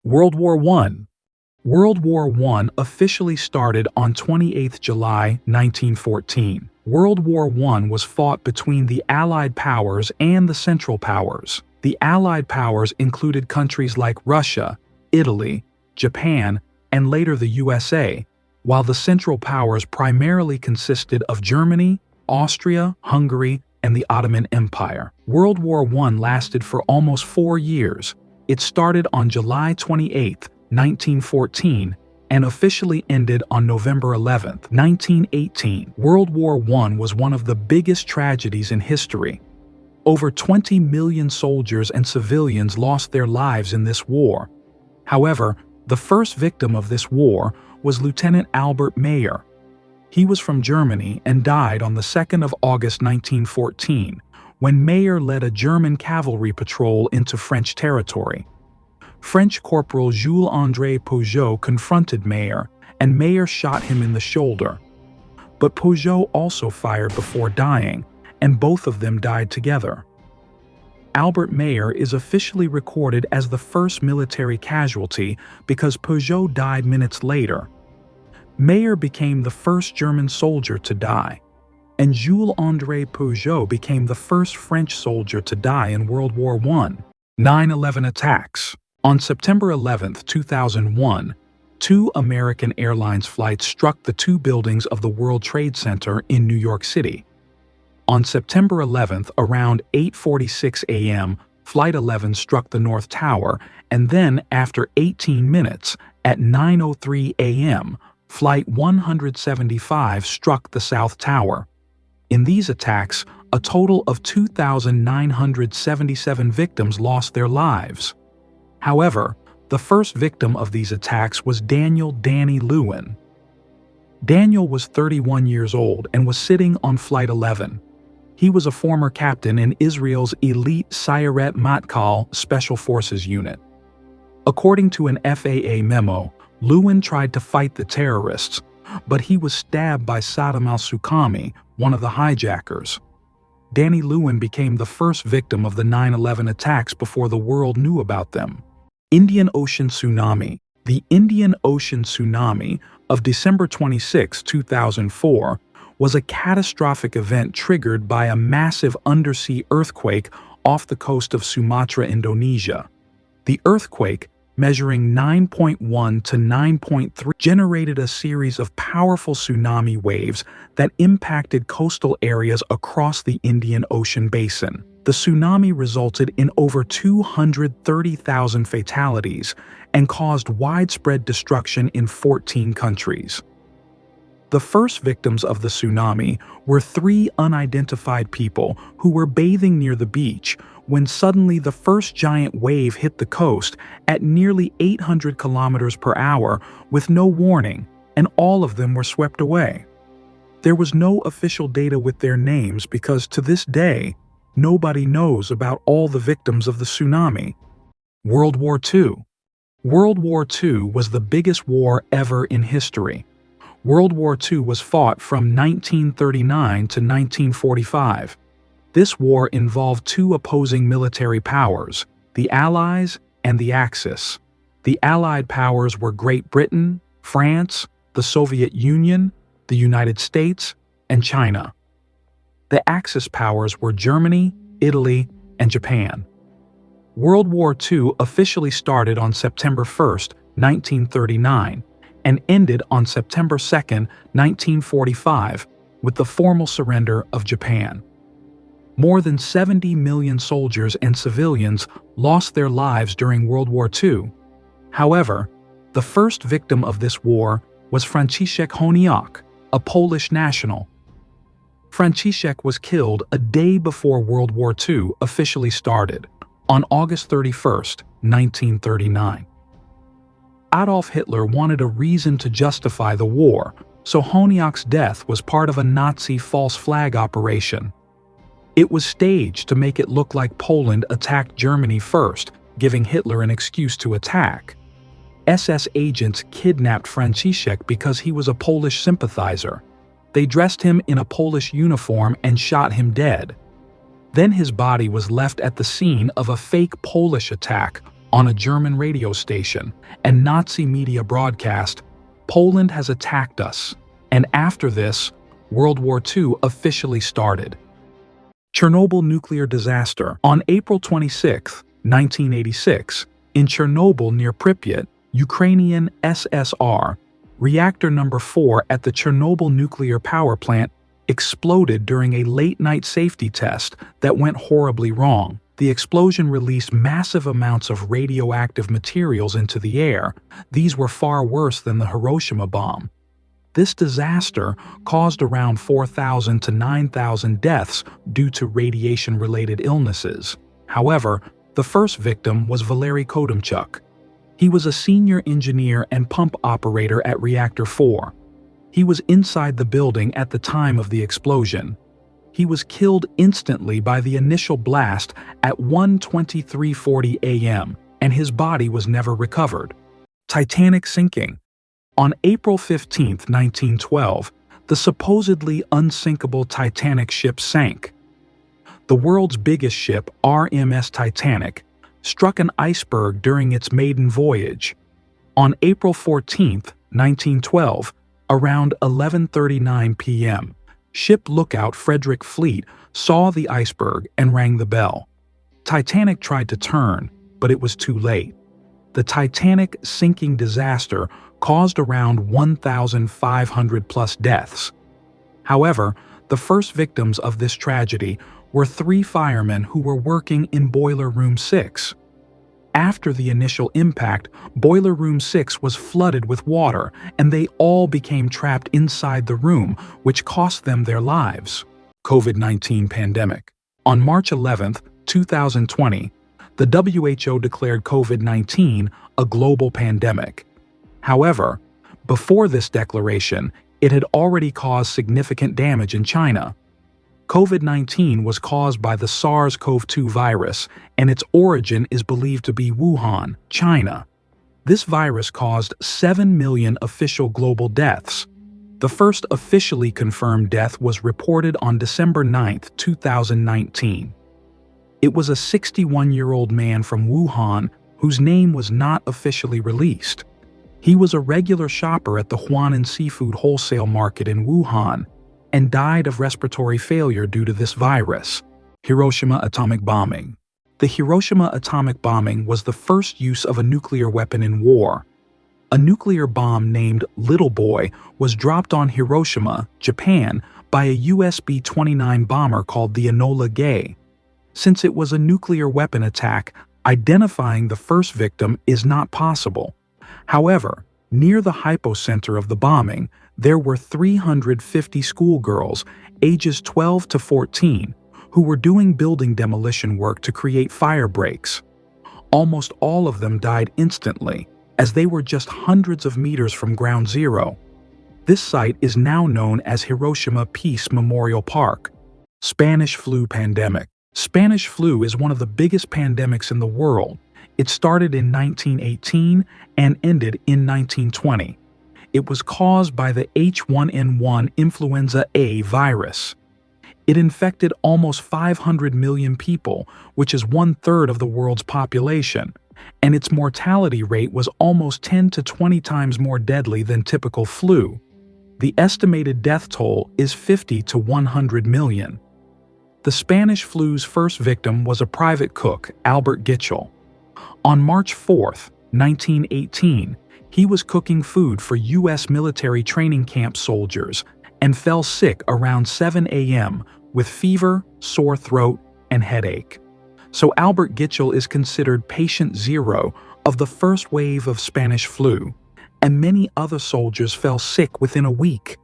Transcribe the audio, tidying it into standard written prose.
World War I. World War I officially started on 28 July 1914. World War I was fought between the Allied powers and the Central Powers. The Allied powers included countries like Russia, Italy, Japan, and later the USA, while the Central Powers primarily consisted of Germany, Austria, Hungary, and the Ottoman Empire. World War I lasted for almost 4 years. It started on July 28, 1914, and officially ended on November 11, 1918. World War I was one of the biggest tragedies in history. Over 20 million soldiers and civilians lost their lives in this war. However, the first victim of this war was Lieutenant Albert Mayer. He was from Germany and died on the 2nd of August 1914, when Mayer led a German cavalry patrol into French territory. French Corporal Jules-André Peugeot confronted Mayer, and Mayer shot him in the shoulder. But Peugeot also fired before dying, and both of them died together. Albert Mayer is officially recorded as the first military casualty because Peugeot died minutes later. Mayer became the first German soldier to die, and Jules-André Peugeot became the first French soldier to die in World War I. 9/11 attacks. On September 11, 2001, 2 American Airlines flights struck the 2 buildings of the World Trade Center in New York City. On September 11, around 8:46 a.m., Flight 11 struck the North Tower, and then, after 18 minutes, at 9:03 a.m., Flight 175 struck the South Tower. In these attacks, a total of 2,977 victims lost their lives. However, the first victim of these attacks was Daniel "Danny" Lewin. Daniel was 31 years old and was sitting on Flight 11. He was a former captain in Israel's elite Sayeret Matkal Special Forces unit. According to an FAA memo, Lewin tried to fight the terrorists, but he was stabbed by Saddam al-Suqami, one of the hijackers. Danny Lewin became the first victim of the 9/11 attacks before the world knew about them. Indian Ocean Tsunami. The Indian Ocean Tsunami of December 26, 2004, was a catastrophic event triggered by a massive undersea earthquake off the coast of Sumatra, Indonesia. The earthquake, measuring 9.1 to 9.3, generated a series of powerful tsunami waves that impacted coastal areas across the Indian Ocean basin. The tsunami resulted in over 230,000 fatalities and caused widespread destruction in 14 countries. The first victims of the tsunami were 3 unidentified people who were bathing near the beach when suddenly the first giant wave hit the coast at nearly 800 kilometers per hour with no warning, and all of them were swept away. There was no official data with their names because to this day, nobody knows about all the victims of the tsunami. World War II. World War II was the biggest war ever in history. World War II was fought from 1939 to 1945. This war involved 2 opposing military powers, the Allies and the Axis. The Allied powers were Great Britain, France, the Soviet Union, the United States, and China. The Axis powers were Germany, Italy, and Japan. World War II officially started on September 1, 1939, and ended on September 2, 1945, with the formal surrender of Japan. More than 70 million soldiers and civilians lost their lives during World War II. However, the first victim of this war was Franciszek Honiak, a Polish national. Franciszek was killed a day before World War II officially started, on August 31, 1939. Adolf Hitler wanted a reason to justify the war, so Honiak's death was part of a Nazi false flag operation. It was staged to make it look like Poland attacked Germany first, giving Hitler an excuse to attack. SS agents kidnapped Franciszek because he was a Polish sympathizer. They dressed him in a Polish uniform and shot him dead. Then his body was left at the scene of a fake Polish attack, on a German radio station, and Nazi media broadcast, "Poland has attacked us," and after this, World War II officially started. Chernobyl nuclear disaster. On April 26, 1986, in Chernobyl near Pripyat, Ukrainian SSR, reactor number 4 at the Chernobyl nuclear power plant exploded during a late-night safety test that went horribly wrong. The explosion released massive amounts of radioactive materials into the air. These were far worse than the Hiroshima bomb. This disaster caused around 4,000 to 9,000 deaths due to radiation-related illnesses. However, the first victim was Valery Kodymchuk. He was a senior engineer and pump operator at Reactor 4. He was inside the building at the time of the explosion. He was killed instantly by the initial blast at 1:23:40 a.m., and his body was never recovered. Titanic sinking. On April 15, 1912, the supposedly unsinkable Titanic ship sank. The world's biggest ship, RMS Titanic, struck an iceberg during its maiden voyage. On April 14, 1912, around 11:39 p.m., ship lookout Frederick Fleet saw the iceberg and rang the bell. Titanic tried to turn, but it was too late. The Titanic sinking disaster caused around 1,500 plus deaths. However, the first victims of this tragedy were 3 firemen who were working in Boiler Room 6. After the initial impact, Boiler Room 6 was flooded with water, and they all became trapped inside the room, which cost them their lives. COVID-19 pandemic. On March 11, 2020, the WHO declared COVID-19 a global pandemic. However, before this declaration, it had already caused significant damage in China. COVID-19 was caused by the SARS-CoV-2 virus, and its origin is believed to be Wuhan, China. This virus caused 7 million official global deaths. The first officially confirmed death was reported on December 9, 2019. It was a 61-year-old man from Wuhan whose name was not officially released. He was a regular shopper at the Huanan seafood wholesale market in Wuhan and died of respiratory failure due to this virus. Hiroshima atomic bombing. The Hiroshima atomic bombing was the first use of a nuclear weapon in war. A nuclear bomb named Little Boy was dropped on Hiroshima, Japan, by a US B-29 bomber called the Enola Gay. Since it was a nuclear weapon attack, identifying the first victim is not possible. However, near the hypocenter of the bombing, there were 350 schoolgirls, ages 12 to 14, who were doing building demolition work to create fire breaks. Almost all of them died instantly, as they were just hundreds of meters from ground zero. This site is now known as Hiroshima Peace Memorial Park. Spanish flu pandemic. Spanish flu is one of the biggest pandemics in the world. It started in 1918 and ended in 1920. It was caused by the H1N1 influenza A virus. It infected almost 500 million people, which is 1/3 of the world's population, and its mortality rate was almost 10 to 20 times more deadly than typical flu. The estimated death toll is 50 to 100 million. The Spanish flu's first victim was a private cook, Albert Gitchell. On March 4, 1918, he was cooking food for U.S. military training camp soldiers and fell sick around 7 a.m. with fever, sore throat, and headache. So Albert Gitchell is considered patient zero of the first wave of Spanish flu, and many other soldiers fell sick within a week.